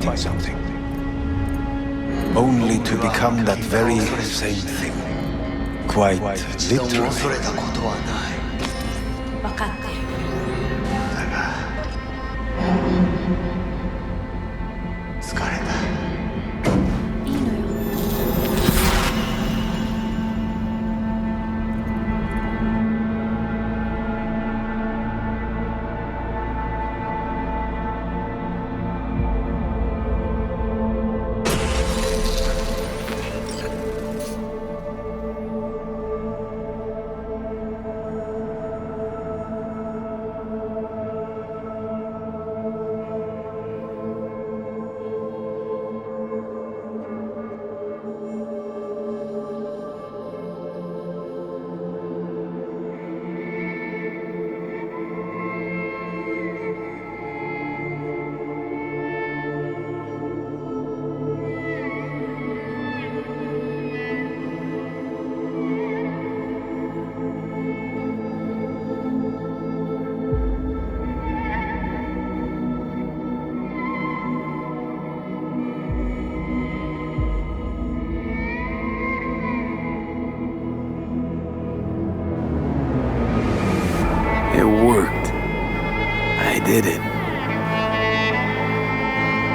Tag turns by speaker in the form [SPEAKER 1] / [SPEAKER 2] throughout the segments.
[SPEAKER 1] fighting something, only to become that very same thing, quite literally.
[SPEAKER 2] 分かってる。
[SPEAKER 3] 疲れた。
[SPEAKER 2] いいのよ。
[SPEAKER 4] It worked. I did it.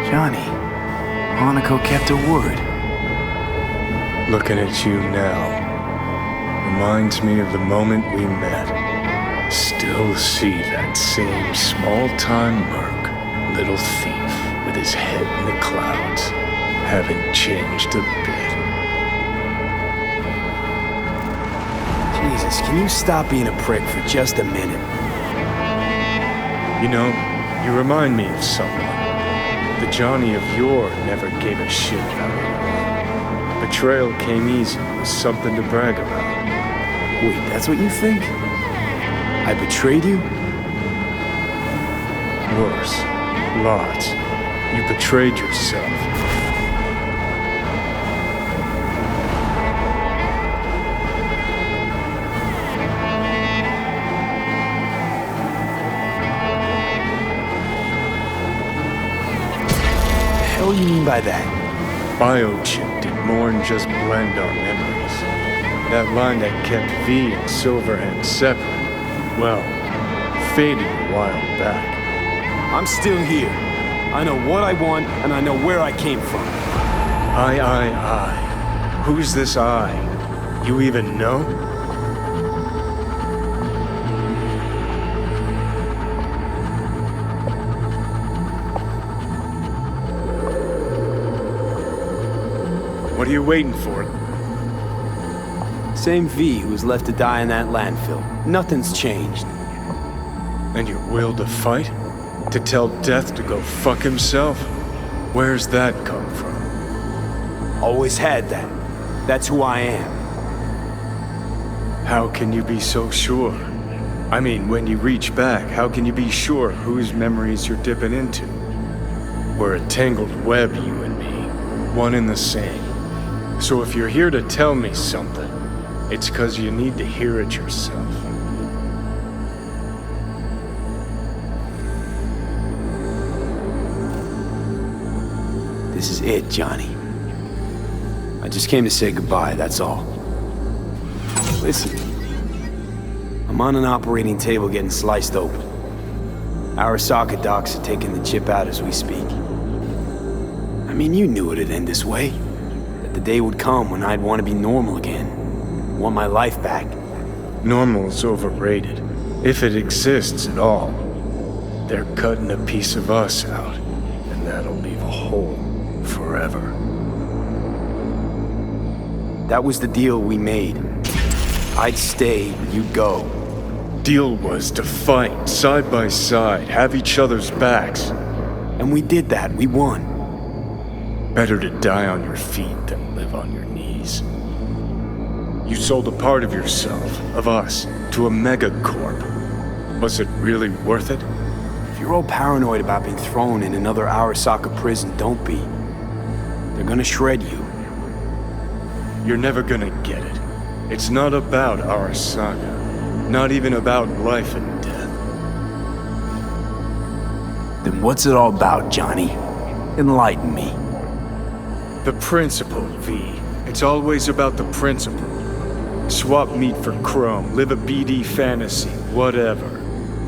[SPEAKER 4] Johnny, Monaco kept her word.
[SPEAKER 5] Looking at you now reminds me of the moment we met. Still see that same small-time merc, little thief with his head in the clouds. Haven't changed a bit.
[SPEAKER 4] Jesus, can you stop being a prick for just a minute?
[SPEAKER 5] You know, you remind me of someone. The Johnny of yore never gave a shit about anyone. Betrayal came easy, was something to brag about.
[SPEAKER 4] Wait, that's what you think? I betrayed you?
[SPEAKER 5] Worse. Lots. You betrayed yourself.
[SPEAKER 4] What do you mean by that?
[SPEAKER 5] Biochip did more than just blend our memories. That line that kept V and Silverhand separate, well, faded a while back.
[SPEAKER 4] I'm still here. I know what I want, and I know where I came from.
[SPEAKER 5] I. Who's this I? You even know? What are you waiting for?
[SPEAKER 4] Same V who was left to die in that landfill. Nothing's changed.
[SPEAKER 5] And your will to fight? To tell death to go fuck himself? Where's that come from?
[SPEAKER 4] Always had that. That's who I am.
[SPEAKER 5] How can you be so sure? I mean, when you reach back, how can you be sure whose memories you're dipping into? We're a tangled web, you and me. One and the same. So if you're here to tell me something, it's 'cause you need to hear it yourself.
[SPEAKER 4] This is it, Johnny. I just came to say goodbye, that's all. Listen, I'm on an operating table getting sliced open. Arasaka docs are taking the chip out as we speak. I mean, you knew it'd end this way. That the day would come when I'd want to be normal again. Want my life back.
[SPEAKER 5] Normal is overrated, if it exists at all. They're cutting a piece of us out, and that'll leave a hole forever.
[SPEAKER 4] That was the deal we made. I'd stay, you'd go.
[SPEAKER 5] Deal was to fight, side by side, have each other's backs.
[SPEAKER 4] And we did that, we won.
[SPEAKER 5] Better to die on your feet than live on your knees. You sold a part of yourself, of us, to a megacorp. Was it really worth it?
[SPEAKER 4] If you're all paranoid about being thrown in another Arasaka prison, don't be. They're gonna shred you.
[SPEAKER 5] You're never gonna get it. It's not about Arasaka. Not even about life and death.
[SPEAKER 4] Then what's it all about, Johnny? Enlighten me.
[SPEAKER 5] The principle, V. It's always about the principle. Swap meat for chrome, live a BD fantasy, whatever.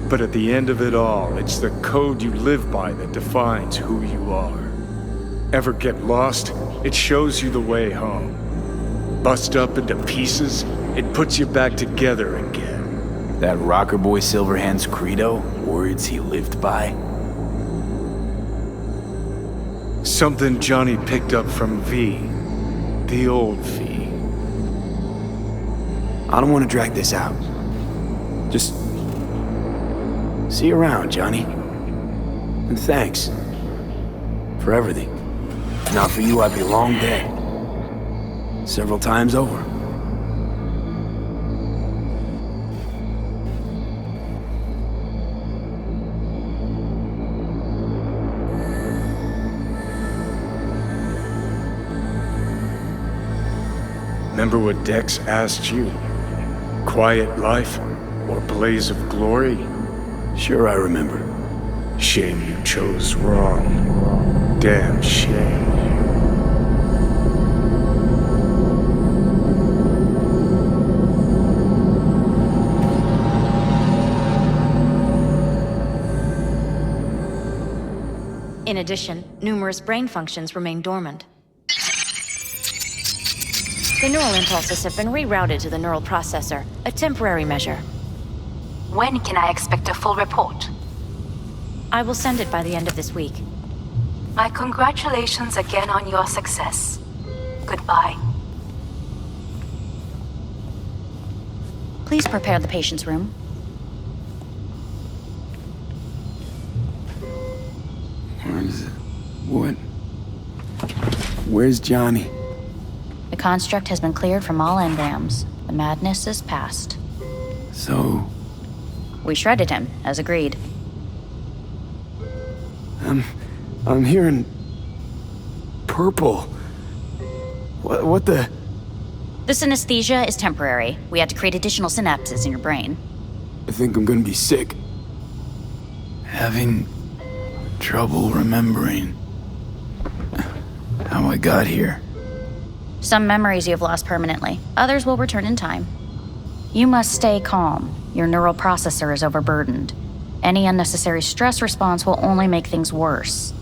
[SPEAKER 5] But at the end of it all, it's the code you live by that defines who you are. Ever get lost? It shows you the way home. Bust up into pieces, it puts you back together again.
[SPEAKER 4] That rocker boy Silverhand's credo? Words he lived by?
[SPEAKER 5] Something Johnny picked up from V. The old V.
[SPEAKER 4] I don't want to drag this out. Just see you around, Johnny. And thanks for everything. If not for you, I'd be long dead. Several times over.
[SPEAKER 5] Remember what Dex asked you? Quiet life or blaze of glory?
[SPEAKER 4] Sure, I remember.
[SPEAKER 5] Shame you chose wrong. Damn shame.
[SPEAKER 2] In addition, numerous brain functions remain dormant. The neural impulses have been rerouted to the neural processor, a temporary measure.
[SPEAKER 6] When can I expect a full report?
[SPEAKER 2] I will send it by the end of this week.
[SPEAKER 6] My congratulations again on your success. Goodbye.
[SPEAKER 2] Please prepare the patient's room.
[SPEAKER 4] Where's it? What? Where's Johnny?
[SPEAKER 2] The construct has been cleared from all engrams. The madness is past.
[SPEAKER 4] So,
[SPEAKER 2] We shredded him, as agreed.
[SPEAKER 4] I'm hearing purple. What the?
[SPEAKER 2] The synesthesia is temporary. We had to create additional synapses in your brain.
[SPEAKER 4] I think I'm gonna be sick. Having trouble remembering how I got here.
[SPEAKER 2] Some memories you have lost permanently. Others will return in time. You must stay calm. Your neural processor is overburdened. Any unnecessary stress response will only make things worse.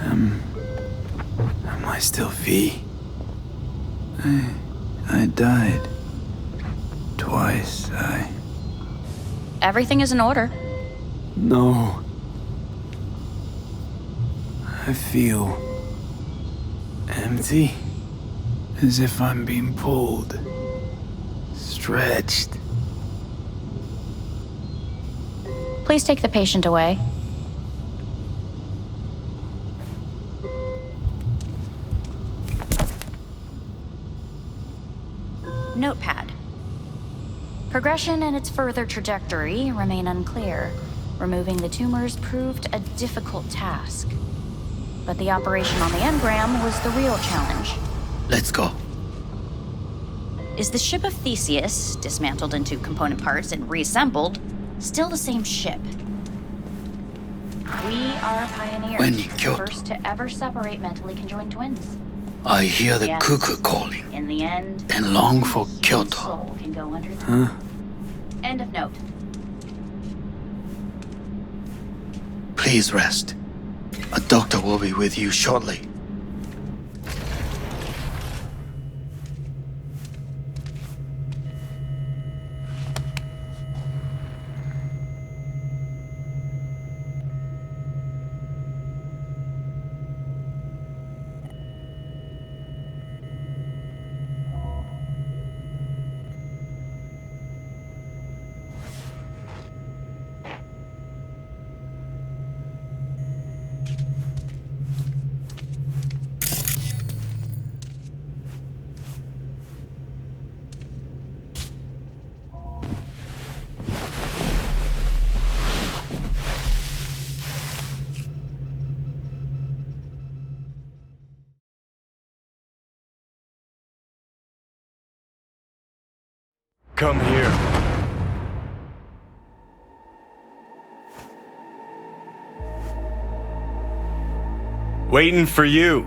[SPEAKER 4] Am I still V? I died. Twice,
[SPEAKER 2] Everything is in order.
[SPEAKER 4] No. I feel empty. As if I'm being pulled. Stretched.
[SPEAKER 2] Please take the patient away. Notepad. Progression and its further trajectory remain unclear. Removing the tumors proved a difficult task. But the operation on the engram was the real challenge.
[SPEAKER 1] Let's go.
[SPEAKER 2] Is the ship of Theseus, dismantled into component parts and reassembled, still the same ship? We are pioneers,
[SPEAKER 1] When you
[SPEAKER 2] the
[SPEAKER 1] killed-
[SPEAKER 2] first to ever separate mentally conjoined twins.
[SPEAKER 1] I hear the
[SPEAKER 2] Yes.
[SPEAKER 1] cuckoo calling
[SPEAKER 2] In the end,
[SPEAKER 1] and long for
[SPEAKER 2] human
[SPEAKER 1] Kyoto.
[SPEAKER 2] soul can go under the-
[SPEAKER 4] Huh?
[SPEAKER 2] End of note.
[SPEAKER 1] Please rest. A doctor will be with you shortly.
[SPEAKER 5] Come here. Waiting for you.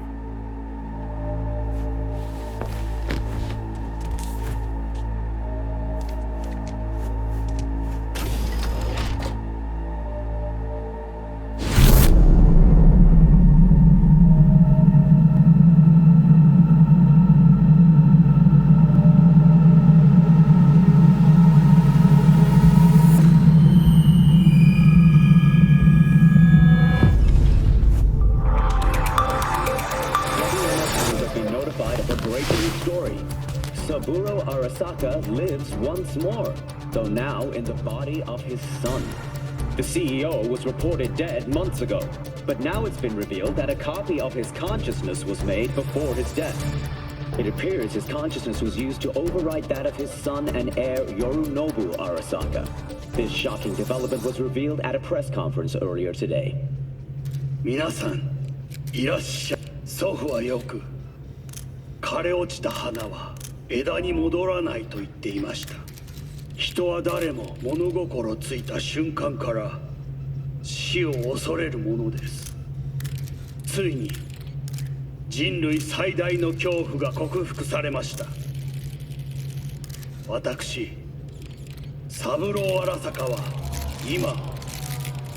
[SPEAKER 7] Lives once more, though now in the body of his son. The CEO was reported dead months ago, but now it's been revealed that a copy of his consciousness was made before his death. It appears his consciousness was used to overwrite that of his son and heir Yorinobu Arasaka. This shocking development was revealed at a press conference earlier today.
[SPEAKER 8] 皆さん、いらっしゃい。祖父はよく、枯れ落ちた花は枝に戻らないと言っていました。人は誰も物心ついた瞬間から死を恐れるものです。ついに人類最大の恐怖が克服されました。私、三郎荒坂は今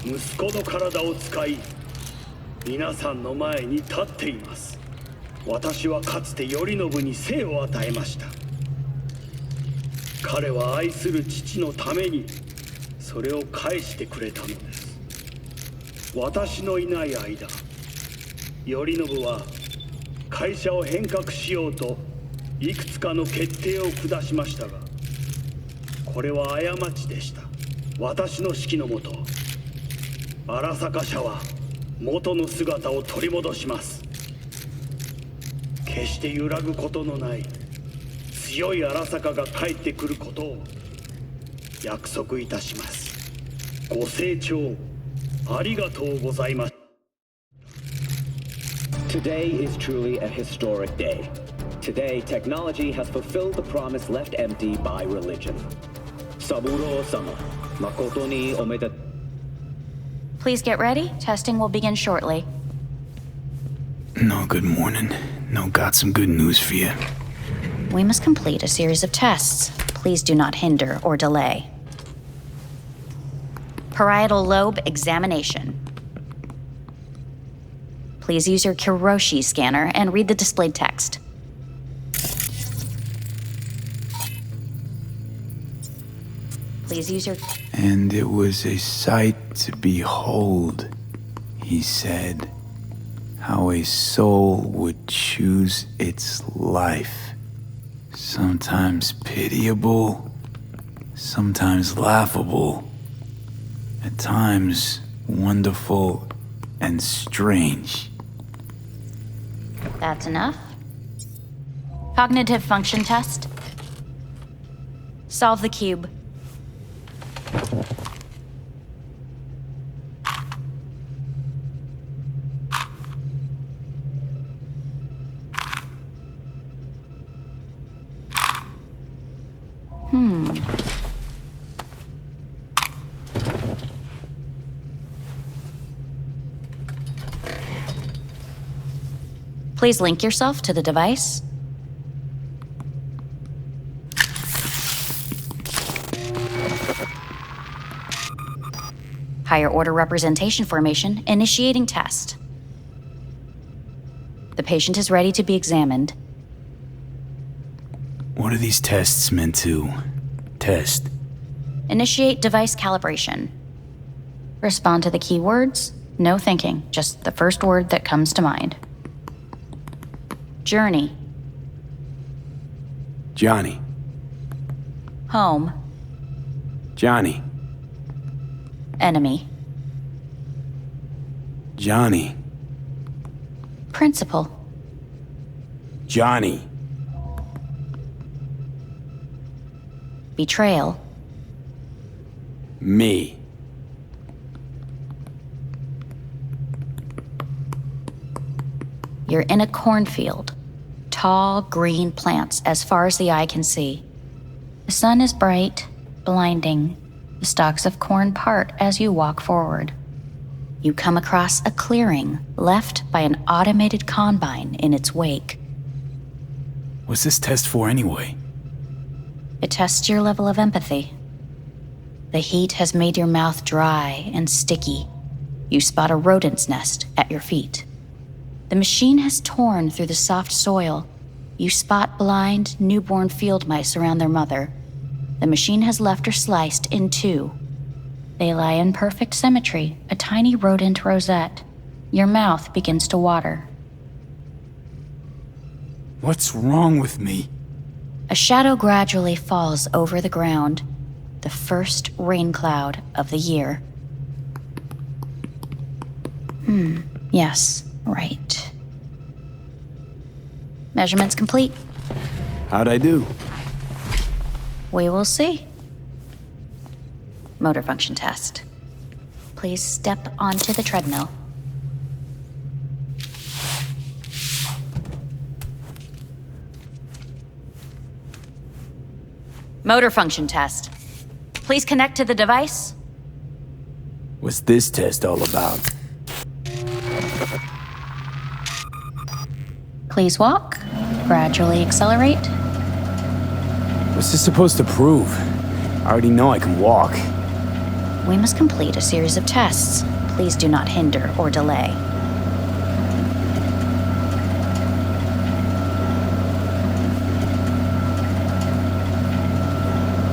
[SPEAKER 8] 息子の体を使い皆さんの前に立っています。私はかつて頼信に生を与えました。彼は愛する父のためにそれを返してくれたのです。私のいない間、頼信は会社を変革しようといくつかの決定を下しましたが、これは過ちでした。私の指揮のもと、荒坂社は元の姿を取り戻します。決して揺らぐことのない強い荒坂が帰ってくることを約束いたします。ご清聴ありがとうございます。
[SPEAKER 7] Today is truly a historic day. Today, technology has fulfilled the promise left empty by religion. Saburo-sama, makoto ni omedetou.
[SPEAKER 2] Please get ready. Testing will begin shortly.
[SPEAKER 4] No, good morning. No, got some good news for you.
[SPEAKER 2] We must complete a series of tests. Please do not hinder or delay. Parietal lobe examination. Please use your Kiroshi scanner and read the displayed text. Please use your...
[SPEAKER 4] And it was a sight to behold, he said, how a soul would choose its life. Sometimes pitiable, sometimes laughable, at times wonderful and strange.
[SPEAKER 2] That's enough. Cognitive function test. Solve the cube. Please link yourself to the device. Higher order representation formation, initiating test. The patient is ready to be examined.
[SPEAKER 4] What are these tests meant to test?
[SPEAKER 2] Initiate device calibration. Respond to the keywords. No thinking, just the first word that comes to mind. Journey.
[SPEAKER 4] Johnny.
[SPEAKER 2] Home.
[SPEAKER 4] Johnny.
[SPEAKER 2] Enemy.
[SPEAKER 4] Johnny.
[SPEAKER 2] Principal.
[SPEAKER 4] Johnny.
[SPEAKER 2] Betrayal.
[SPEAKER 4] Me.
[SPEAKER 2] You're in a cornfield. Tall, green plants as far as the eye can see. The sun is bright, blinding. The stalks of corn part as you walk forward. You come across a clearing left by an automated combine in its wake.
[SPEAKER 4] What's this test for anyway?
[SPEAKER 2] It tests your level of empathy. The heat has made your mouth dry and sticky. You spot a rodent's nest at your feet. The machine has torn through the soft soil. You spot blind, newborn field mice around their mother. The machine has left her sliced in two. They lie in perfect symmetry, a tiny rodent rosette. Your mouth begins to water.
[SPEAKER 4] What's wrong with me?
[SPEAKER 2] A shadow gradually falls over the ground, the first rain cloud of the year. Yes, right. Measurements complete.
[SPEAKER 4] How'd I do?
[SPEAKER 2] We will see. Motor function test. Please step onto the treadmill. Motor function test. Please connect to the device.
[SPEAKER 4] What's this test all about?
[SPEAKER 2] Please walk. Gradually accelerate.
[SPEAKER 4] What's this supposed to prove? I already know I can walk.
[SPEAKER 2] We must complete a series of tests. Please do not hinder or delay.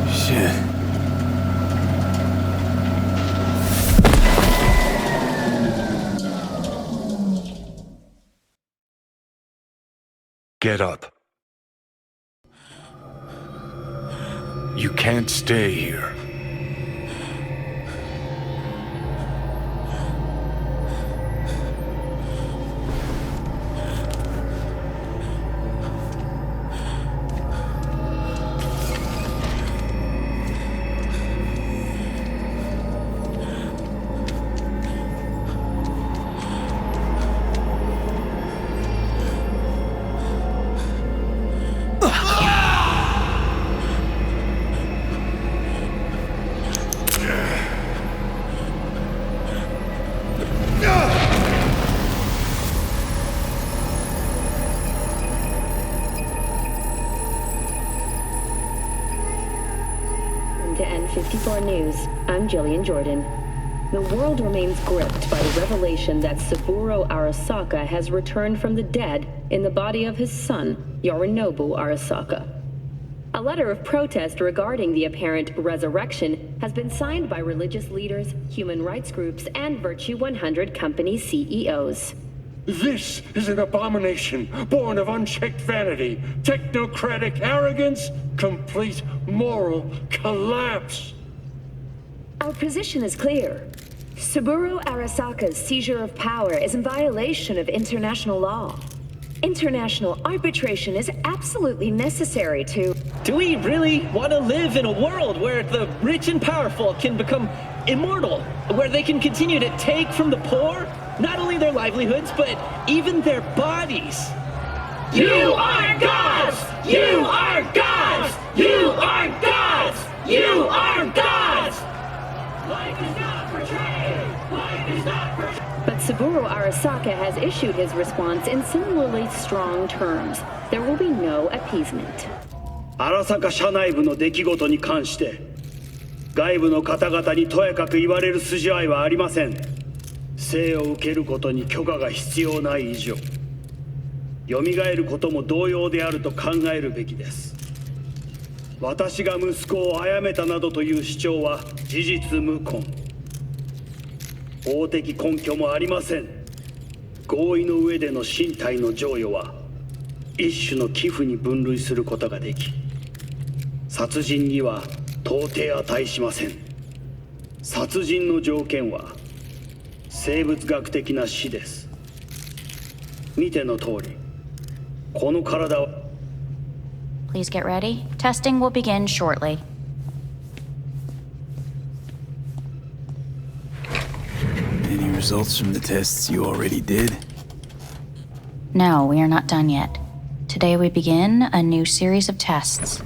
[SPEAKER 4] Shit.
[SPEAKER 5] Get up. You can't stay here.
[SPEAKER 9] To N54 News, I'm Jillian Jordan. The world remains gripped by the revelation that Saburo Arasaka has returned from the dead in the body of his son, Yorinobu Arasaka. A letter of protest regarding the apparent resurrection has been signed by religious leaders, human rights groups, and Virtue 100 company CEOs.
[SPEAKER 8] This is an abomination born of unchecked vanity, technocratic arrogance, complete moral collapse.
[SPEAKER 9] Our position is clear. Saburo Arasaka's seizure of power is in violation of international law. International arbitration is absolutely necessary to...
[SPEAKER 10] Do we really want to live in a world where the rich and powerful can become immortal? Where they can continue to take from the poor? Not only their livelihoods, but even their bodies.
[SPEAKER 8] You are gods! You are gods! You are gods! You are gods! Life is not portrayed! Life is not portrayed!
[SPEAKER 9] But Saburo Arasaka has issued his response in similarly strong terms. There will be no appeasement.
[SPEAKER 8] 荒坂社内部の出来事に関して外部の方々にとやかく言われる筋合いはありません。生を受けることに許可が必要ない以上、蘇ることも同様であると考えるべきです。私が息子を殺めたなどという主張は事実無根。法的根拠もありません。合意の上での身体の贈与は一種の寄付に分類することができ、殺人には到底値しません。殺人の条件は生物学的な死です。見ての通り、この体は
[SPEAKER 2] Please get ready. Testing will begin shortly.
[SPEAKER 4] Any results from the tests you already did?
[SPEAKER 2] No, we are not done yet. Today we begin a new series of tests.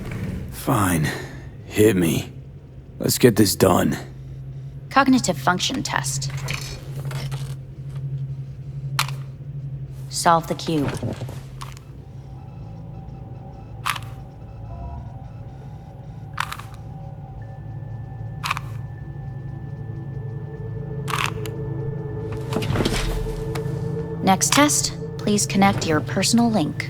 [SPEAKER 4] Fine. Hit me. Let's get this done.
[SPEAKER 2] Cognitive function test. Solve the cube. Next test, please connect your personal link.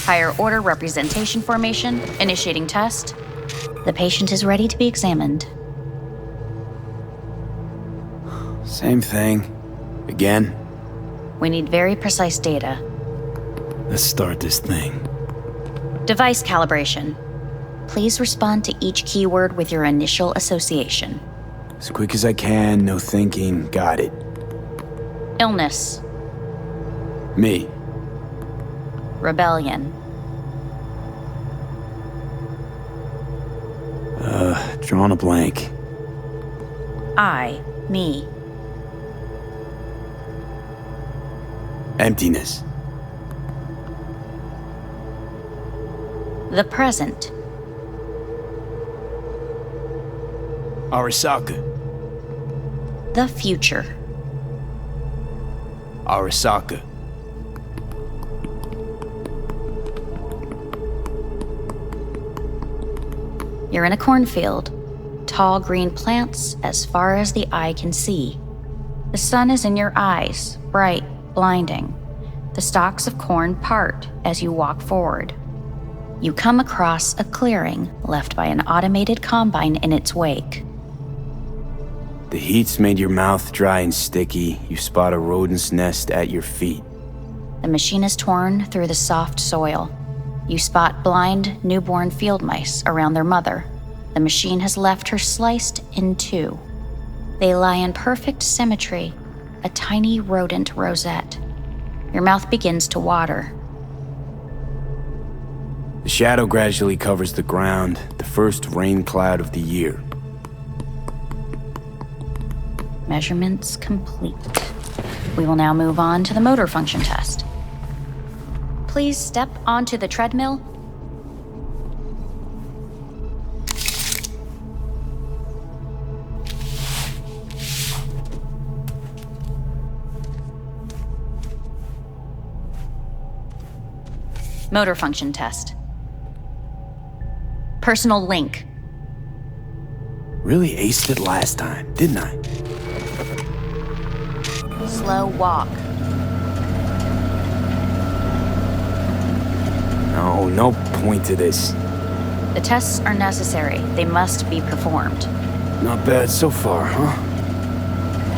[SPEAKER 2] Higher order representation formation, initiating test. The patient is ready to be examined.
[SPEAKER 4] Same thing. Again?
[SPEAKER 2] We need very precise data.
[SPEAKER 4] Let's start this thing.
[SPEAKER 2] Device calibration. Please respond to each keyword with your initial association.
[SPEAKER 4] As quick as I can, no thinking, got it.
[SPEAKER 2] Illness.
[SPEAKER 4] Me.
[SPEAKER 2] Rebellion.
[SPEAKER 4] Drawing a blank.
[SPEAKER 2] Me.
[SPEAKER 4] Emptiness.
[SPEAKER 2] The present.
[SPEAKER 4] Arasaka.
[SPEAKER 2] The future.
[SPEAKER 4] Arasaka.
[SPEAKER 2] You're in a cornfield. Tall green plants as far as the eye can see. The sun is in your eyes, bright, blinding. The stalks of corn part as you walk forward. You come across a clearing left by an automated combine in its wake.
[SPEAKER 4] The heat's made your mouth dry and sticky. You spot a rodent's nest at your feet.
[SPEAKER 2] The machine is torn through the soft soil. You spot blind, newborn field mice around their mother. The machine has left her sliced in two. They lie in perfect symmetry, a tiny rodent rosette. Your mouth begins to water.
[SPEAKER 4] The shadow gradually covers the ground, the first rain cloud of the year.
[SPEAKER 2] Measurements complete. We will now move on to the motor function test. Please step onto the treadmill. Motor function test. Personal link.
[SPEAKER 4] Really aced it last time, didn't I?
[SPEAKER 2] Slow walk.
[SPEAKER 4] No point to this.
[SPEAKER 2] The tests are necessary. They must be performed.
[SPEAKER 4] Not bad so far, huh?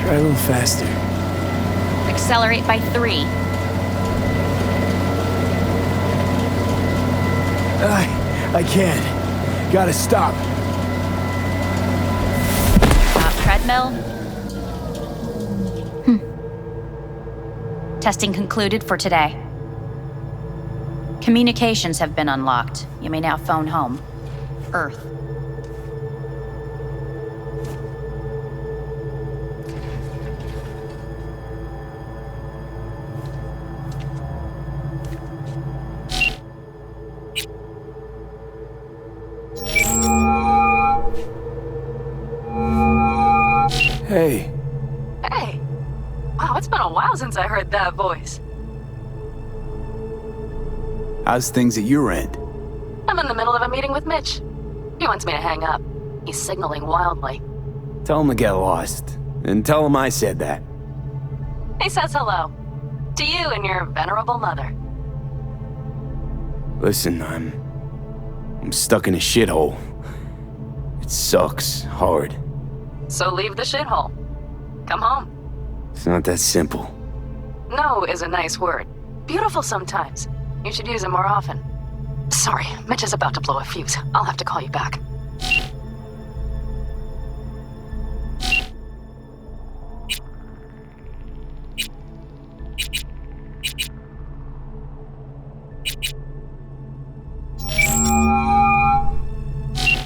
[SPEAKER 4] Try a little faster.
[SPEAKER 2] Accelerate by 3.
[SPEAKER 4] I can't. Gotta stop.
[SPEAKER 2] Stop treadmill. Testing concluded for today. Communications have been unlocked. You may now phone home. Earth.
[SPEAKER 4] Hey.
[SPEAKER 6] Hey. Wow, it's been a while since I heard that voice.
[SPEAKER 4] How's things at your end?
[SPEAKER 6] I'm in the middle of a meeting with Mitch. He wants me to hang up. He's signaling wildly.
[SPEAKER 4] Tell him to get lost. And tell him I said that.
[SPEAKER 6] He says hello. To you and your venerable mother.
[SPEAKER 4] Listen, I'm stuck in a shithole. It sucks hard.
[SPEAKER 6] So leave the shithole. Come home.
[SPEAKER 4] It's not that simple.
[SPEAKER 6] No is a nice word. Beautiful sometimes. You should use it more often. Sorry, Mitch is about to blow a fuse. I'll have to call you back.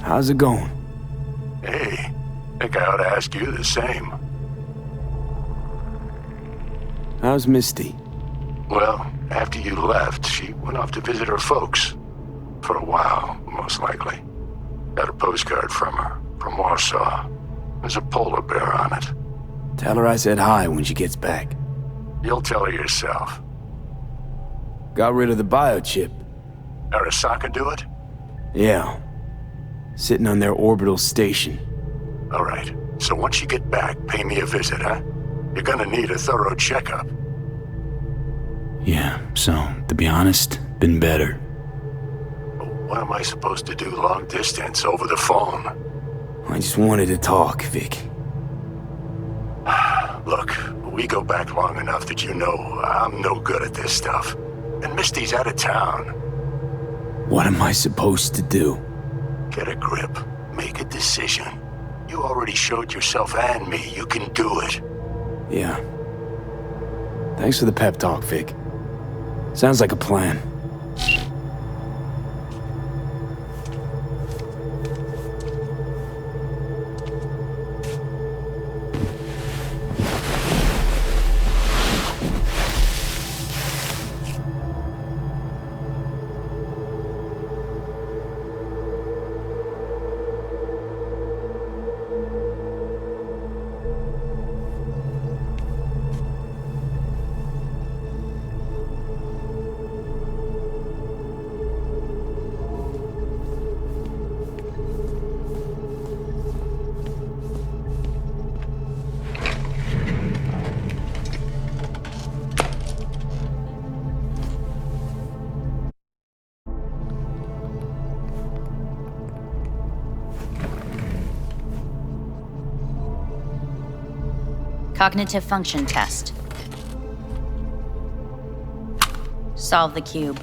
[SPEAKER 4] How's it going?
[SPEAKER 11] Hey, think I ought to ask you the same.
[SPEAKER 4] How's Misty?
[SPEAKER 11] Well, after you left, she went off to visit her folks. For a while, most likely. Got a postcard from her, from Warsaw. There's a polar bear on it.
[SPEAKER 4] Tell her I said hi when she gets back.
[SPEAKER 11] You'll tell her yourself.
[SPEAKER 4] Got rid of the biochip.
[SPEAKER 11] Arasaka do it?
[SPEAKER 4] Yeah. Sitting on their orbital station.
[SPEAKER 11] All right. So once you get back, pay me a visit, huh? You're gonna need a thorough checkup.
[SPEAKER 4] Yeah, so, to be honest, been better.
[SPEAKER 11] What am I supposed to do long distance over the phone?
[SPEAKER 4] I just wanted to talk, Vic.
[SPEAKER 11] Look, we go back long enough that you know I'm no good at this stuff. And Misty's out of town.
[SPEAKER 4] What am I supposed to do?
[SPEAKER 11] Get a grip. Make a decision. You already showed yourself and me you can do it.
[SPEAKER 4] Yeah. Thanks for the pep talk, Vic. Sounds like a plan.
[SPEAKER 2] Cognitive function test. Solve the cube.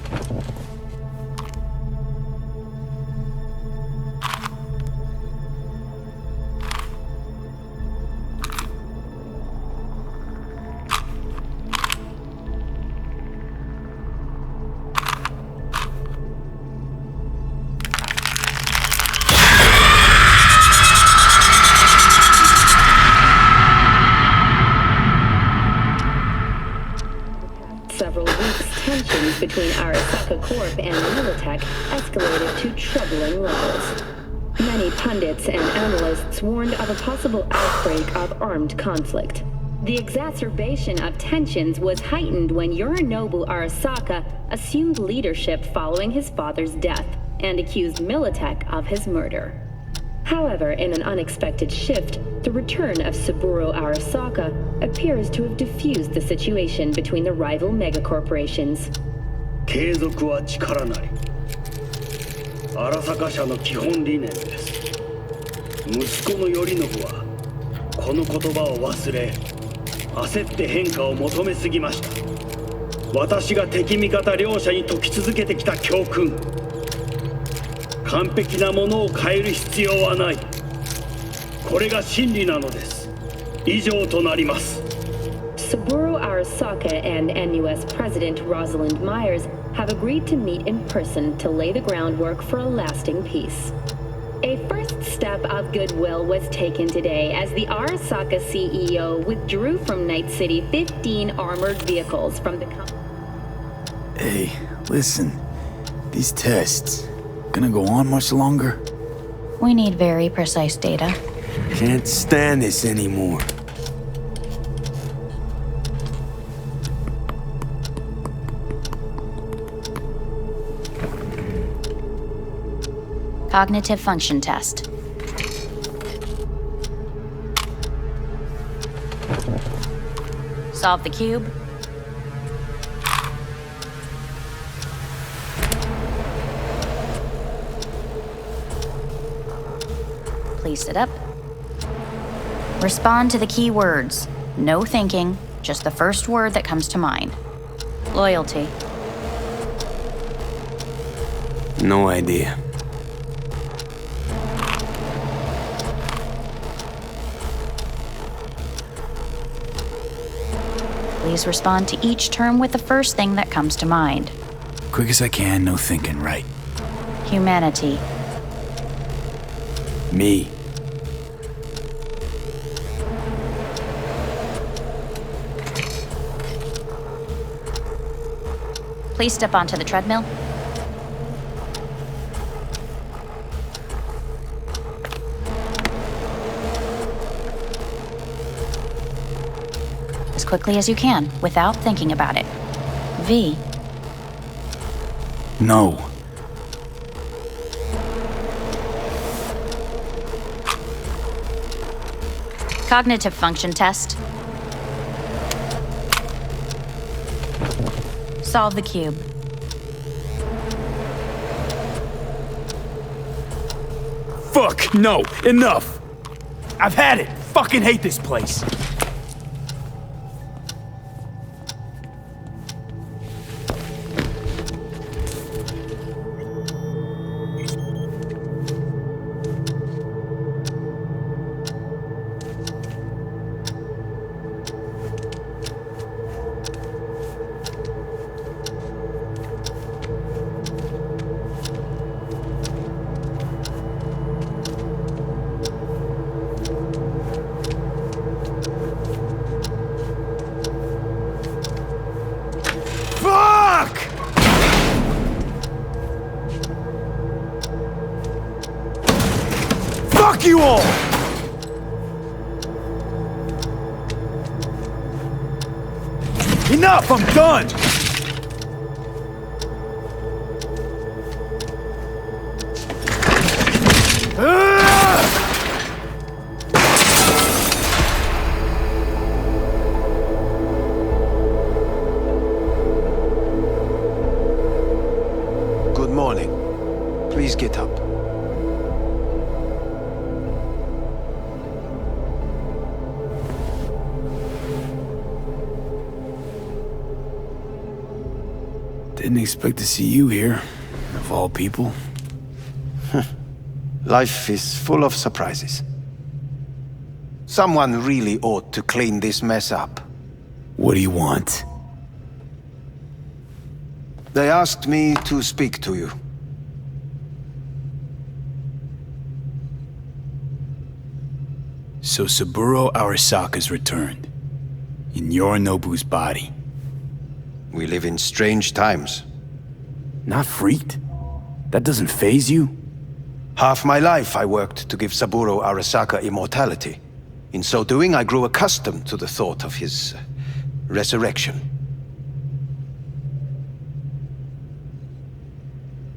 [SPEAKER 9] Several weeks, tensions between Arasaka Corp and Militech escalated to troubling levels. Many pundits and analysts warned of a possible outbreak of armed conflict. The exacerbation of tensions was heightened when Yorinobu Arasaka assumed leadership following his father's death and accused Militech of his murder. However, in an unexpected shift, the return of Saburo Arasaka appears to have diffused the situation between the rival megacorporations.
[SPEAKER 8] 継続は力なり。荒坂社の基本理念です。息子の頼信はこの言葉を忘れ、焦って変化を求めすぎました。私が敵味方両者に説き続けてきた教訓。完璧なものを変える必要はない。これが真理なのです。以上となります。
[SPEAKER 9] Saburo Arasaka and NUS President Rosalind Myers have agreed to meet in person to lay the groundwork for a lasting peace. A first step of goodwill was taken today as the Arasaka CEO withdrew from Night City 15 armored vehicles from the company.
[SPEAKER 1] Hey, listen. These tests, gonna go on much longer?
[SPEAKER 2] We need very precise data.
[SPEAKER 4] Can't stand this anymore.
[SPEAKER 2] Cognitive function test. Solve the cube. Please sit up. Respond to the key words. No thinking, just the first word that comes to mind. Loyalty.
[SPEAKER 4] No idea.
[SPEAKER 2] Please respond to each term with the first thing that comes to mind.
[SPEAKER 1] Quick as I can, no thinking, right?
[SPEAKER 2] Humanity.
[SPEAKER 4] Me.
[SPEAKER 2] Please step onto the treadmill. as quickly as you can, without thinking about it. V.
[SPEAKER 1] No.
[SPEAKER 2] Cognitive function test. Solve the cube.
[SPEAKER 1] Fuck, no, enough! I've had it! Fucking hate this place! Fuck you all! Enough, I'm done!
[SPEAKER 12] Good morning. Please get up.
[SPEAKER 1] Didn't expect to see you here, of all people.
[SPEAKER 12] Life is full of surprises. Someone really ought to clean this mess up.
[SPEAKER 1] What do you want?
[SPEAKER 12] They asked me to speak to you.
[SPEAKER 1] So Saburo Arasaka's returned. In Yorinobu's body.
[SPEAKER 12] We live in strange times.
[SPEAKER 1] Not freaked? That doesn't faze you?
[SPEAKER 12] Half my life I worked to give Saburo Arasaka immortality. In so doing, I grew accustomed to the thought of his resurrection.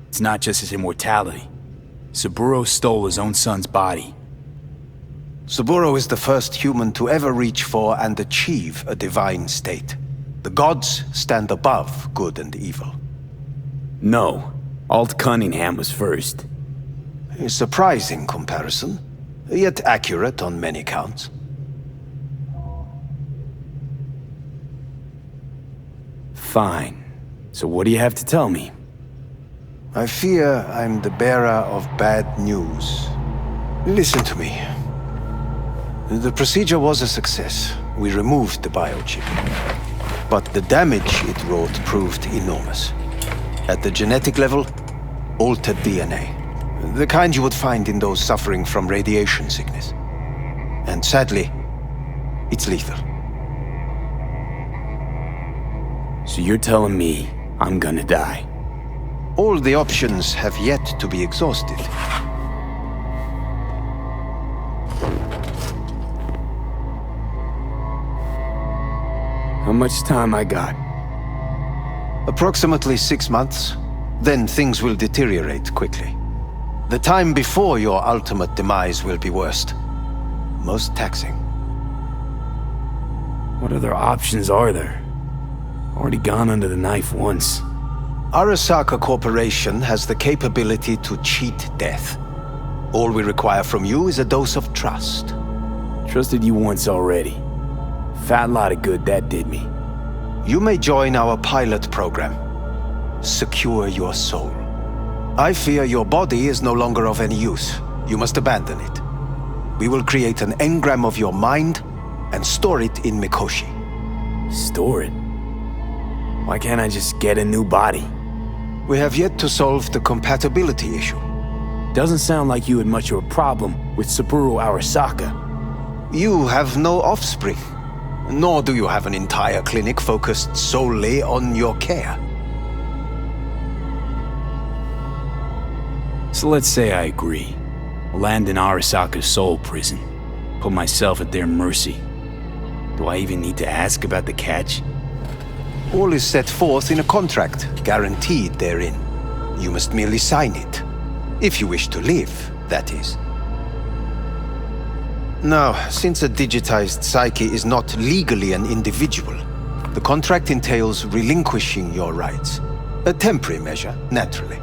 [SPEAKER 1] It's not just his immortality. Saburo stole his own son's body.
[SPEAKER 12] Saburo is the first human to ever reach for and achieve a divine state. The gods stand above good and evil.
[SPEAKER 1] No. Alt Cunningham was first.
[SPEAKER 12] A surprising comparison, yet accurate on many counts.
[SPEAKER 1] Fine. So what do you have to tell me?
[SPEAKER 12] I fear I'm the bearer of bad news. Listen to me. The procedure was a success. We removed the biochip. But the damage it wrought proved enormous. At the genetic level, altered DNA. The kind you would find in those suffering from radiation sickness. And sadly, it's lethal.
[SPEAKER 1] So you're telling me I'm gonna die?
[SPEAKER 12] All the options have yet to be exhausted.
[SPEAKER 1] How much time I got?
[SPEAKER 12] Approximately 6 months. Then things will deteriorate quickly. The time before your ultimate demise will be worst. Most taxing.
[SPEAKER 1] What other options are there? Already gone under the knife once.
[SPEAKER 12] Arasaka Corporation has the capability to cheat death. All we require from you is a dose of trust.
[SPEAKER 1] Trusted you once already. Fat lot of good that did me.
[SPEAKER 12] You may join our pilot program. Secure your soul. I fear your body is no longer of any use. You must abandon it. We will create an engram of your mind and store it in Mikoshi.
[SPEAKER 1] Store it? Why can't I just get a new body?
[SPEAKER 12] We have yet to solve the compatibility issue.
[SPEAKER 1] Doesn't sound like you had much of a problem with Saburo Arasaka.
[SPEAKER 12] You have no offspring. Nor do you have an entire clinic focused solely on your care.
[SPEAKER 1] So let's say I agree. Land in Arasaka's soul prison. Put myself at their mercy.
[SPEAKER 4] Do I even need to ask about the catch?
[SPEAKER 12] All is set forth in a contract, guaranteed therein. You must merely sign it. If you wish to live, that is. Now, since a digitized psyche is not legally an individual, the contract entails relinquishing your rights. A temporary measure, naturally.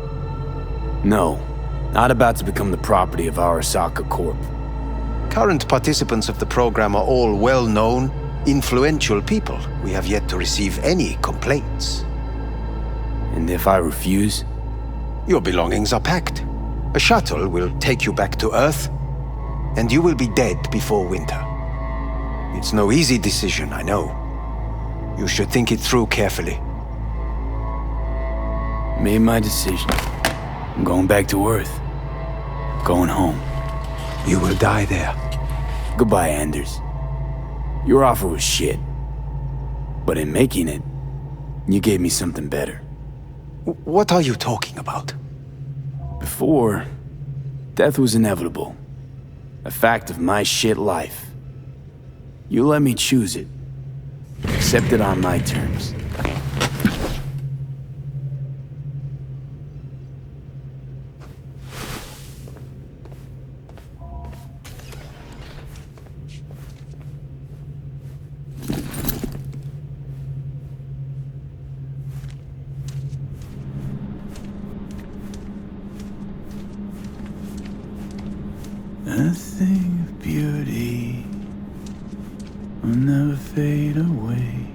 [SPEAKER 4] No, not about to become the property of Arasaka Corp.
[SPEAKER 12] Current participants of the program are all well-known, influential people. We have yet to receive any complaints.
[SPEAKER 4] And if I refuse?
[SPEAKER 12] Your belongings are packed. A shuttle will take you back to Earth, and you will be dead before winter. It's no easy decision, I know. You should think it through carefully.
[SPEAKER 4] Made my decision. I'm going back to Earth. Going home.
[SPEAKER 12] You will die there.
[SPEAKER 4] Goodbye, Anders. Your offer was shit. But in making it, you gave me something better.
[SPEAKER 12] What are you talking about?
[SPEAKER 4] Before, death was inevitable. A fact of my shit life. You let me choose it. Accept it on my terms.
[SPEAKER 1] A thing of beauty will never fade away.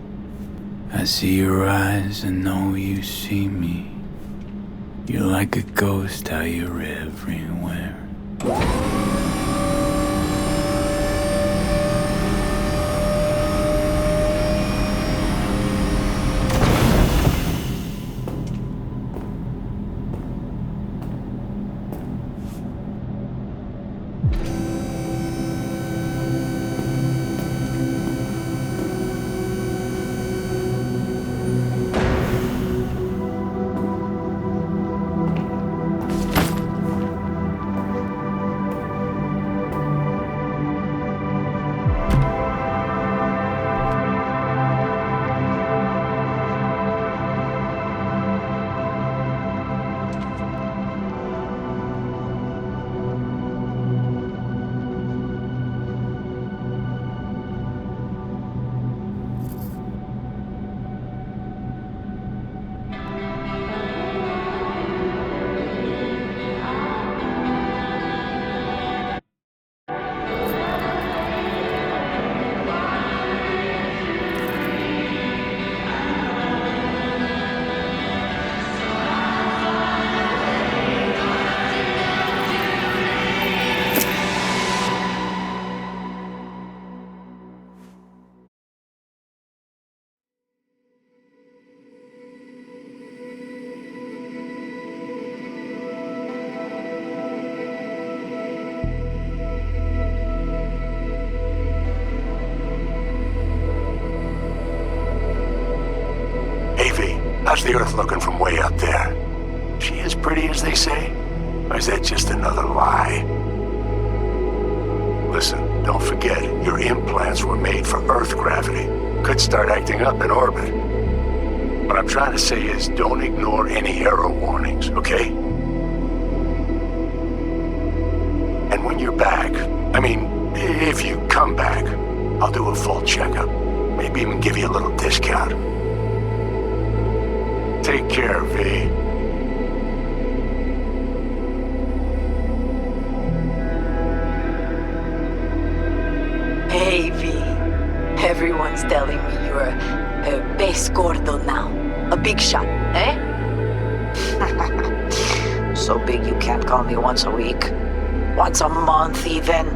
[SPEAKER 1] I see your eyes and know you see me. You're like a ghost, how you're everywhere.
[SPEAKER 11] How's the Earth looking from way up there? She as pretty as they say? Or is that just another lie? Listen, don't forget, your implants were made for Earth gravity. Could start acting up in orbit. What I'm trying to say is, don't ignore any error warnings, okay? And when you're back, I mean, if you come back, I'll do a full checkup. Maybe even give you a little discount. Take care, V.
[SPEAKER 6] Hey, V. Everyone's telling me you're a base gordo now. A big shot, eh? So big you can't call me once a week. Once a month, even.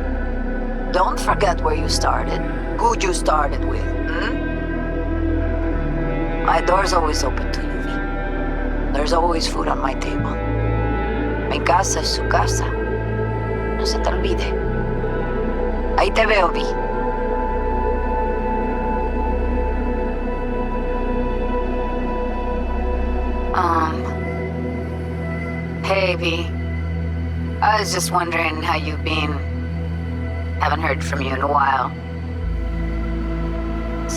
[SPEAKER 6] Don't forget where you started. Who you started with, My door's always open to you. There's always food on my table. Mi casa es su casa. No se te olvide. Ahí te veo, Vi. Hey, V. I was just wondering how you've been. Haven't heard from you in a while.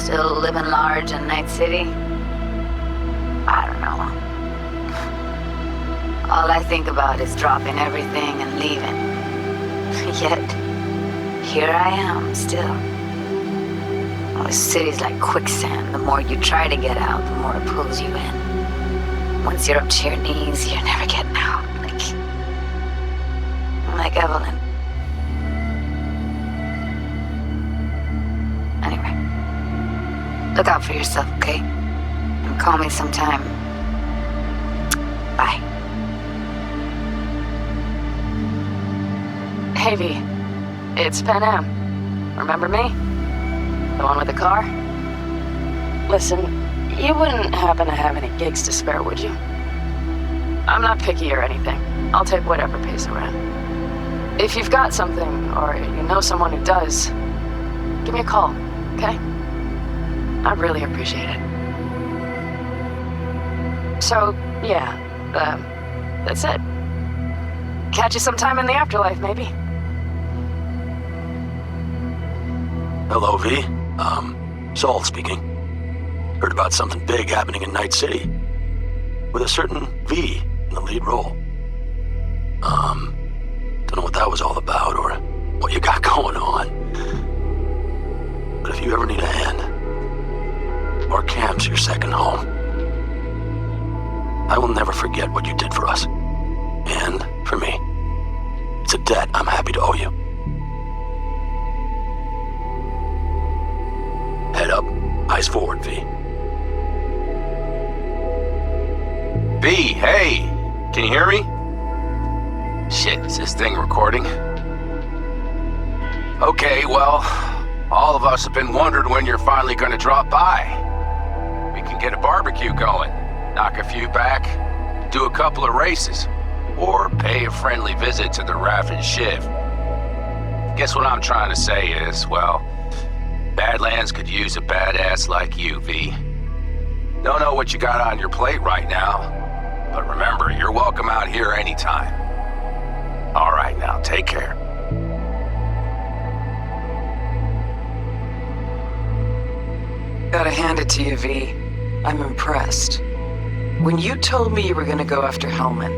[SPEAKER 6] Still living large in Night City? I don't know. All I think about is dropping everything and leaving. Yet, here I am, still. Oh, the city's like quicksand. The more you try to get out, the more it pulls you in. Once you're up to your knees, you're never getting out. Like Evelyn. Anyway. Look out for yourself, okay? And call me sometime. Bye.
[SPEAKER 13] Hey V, it's Panam. Remember me? The one with the car? Listen, you wouldn't happen to have any gigs to spare, would you? I'm not picky or anything. I'll take whatever pays the rent. If you've got something, or you know someone who does, give me a call, okay? I'd really appreciate it. So, yeah, that's it. Catch you sometime in the afterlife, maybe.
[SPEAKER 14] Hello, V. Saul speaking. Heard about something big happening in Night City. With a certain V in the lead role. Don't know what that was all about or what you got going on. But if you ever need a hand, our camp's your second home. I will never forget what you did for us. And for me. It's a debt I'm happy to owe you. Head up, eyes forward, V.
[SPEAKER 4] B, hey! Can you hear me? Shit, is this thing recording? Okay, well, all of us have been wondering when you're finally gonna drop by. We can get a barbecue going, knock a few back, do a couple of races, or pay a friendly visit to the Raff and Shiv. Guess what I'm trying to say is, well, Badlands could use a badass like you, V. Don't know what you got on your plate right now, but remember, you're welcome out here anytime. All right, now, take care.
[SPEAKER 15] Gotta hand it to you, V. I'm impressed. When you told me you were gonna go after Hellman,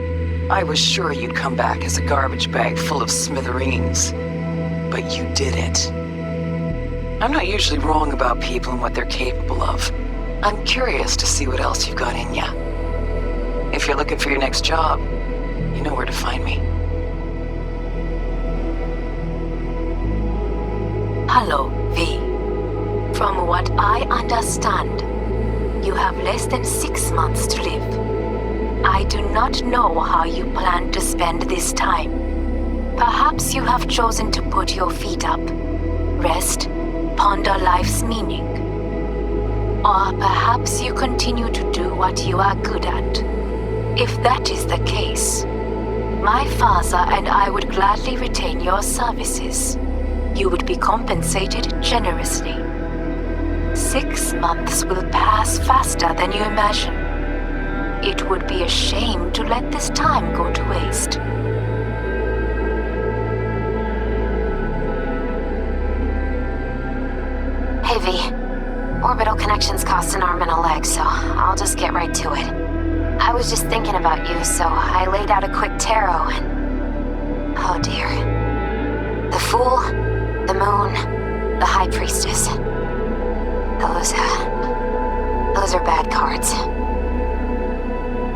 [SPEAKER 15] I was sure you'd come back as a garbage bag full of smithereens. But you didn't. I'm not usually wrong about people and what they're capable of. I'm curious to see what else you've got in ya. If you're looking for your next job, you know where to find me.
[SPEAKER 6] Hello, V. From what I understand, you have less than 6 months to live. I do not know how you plan to spend this time. Perhaps you have chosen to put your feet up, rest, ponder life's meaning. Or perhaps you continue to do what you are good at. If that is the case, my father and I would gladly retain your services. You would be compensated generously. 6 months will pass faster than you imagine. It would be a shame to let this time go to waste. Hey V, orbital connections cost an arm and a leg, so I'll just get right to it. I was just thinking about you, so I laid out a quick tarot and... oh dear. The Fool, the Moon, the High Priestess. Those are bad cards.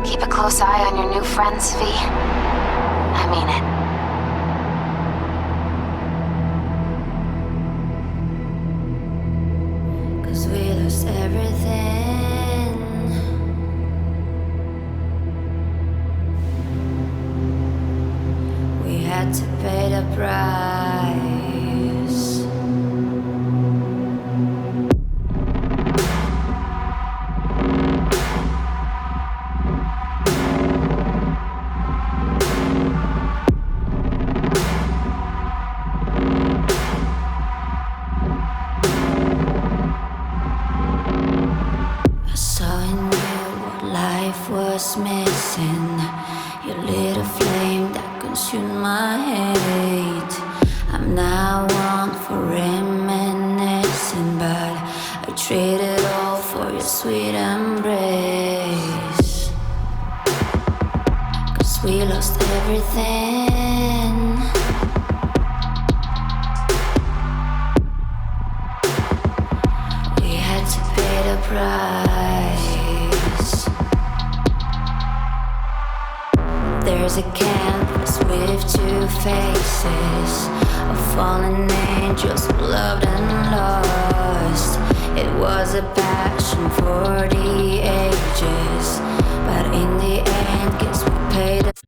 [SPEAKER 6] Keep a close eye on your new friends, V. I mean it.
[SPEAKER 16] We lost everything. We had to pay the price. Was missing. You lit a flame that consumed my hate. I'm now one for reminiscing, but I trade it all for your sweet embrace. 'Cause we lost everything. We had to pay the price. There's a canvas with two faces of fallen angels who loved and lost. It was a passion for the ages, but in the end, guess we paid it.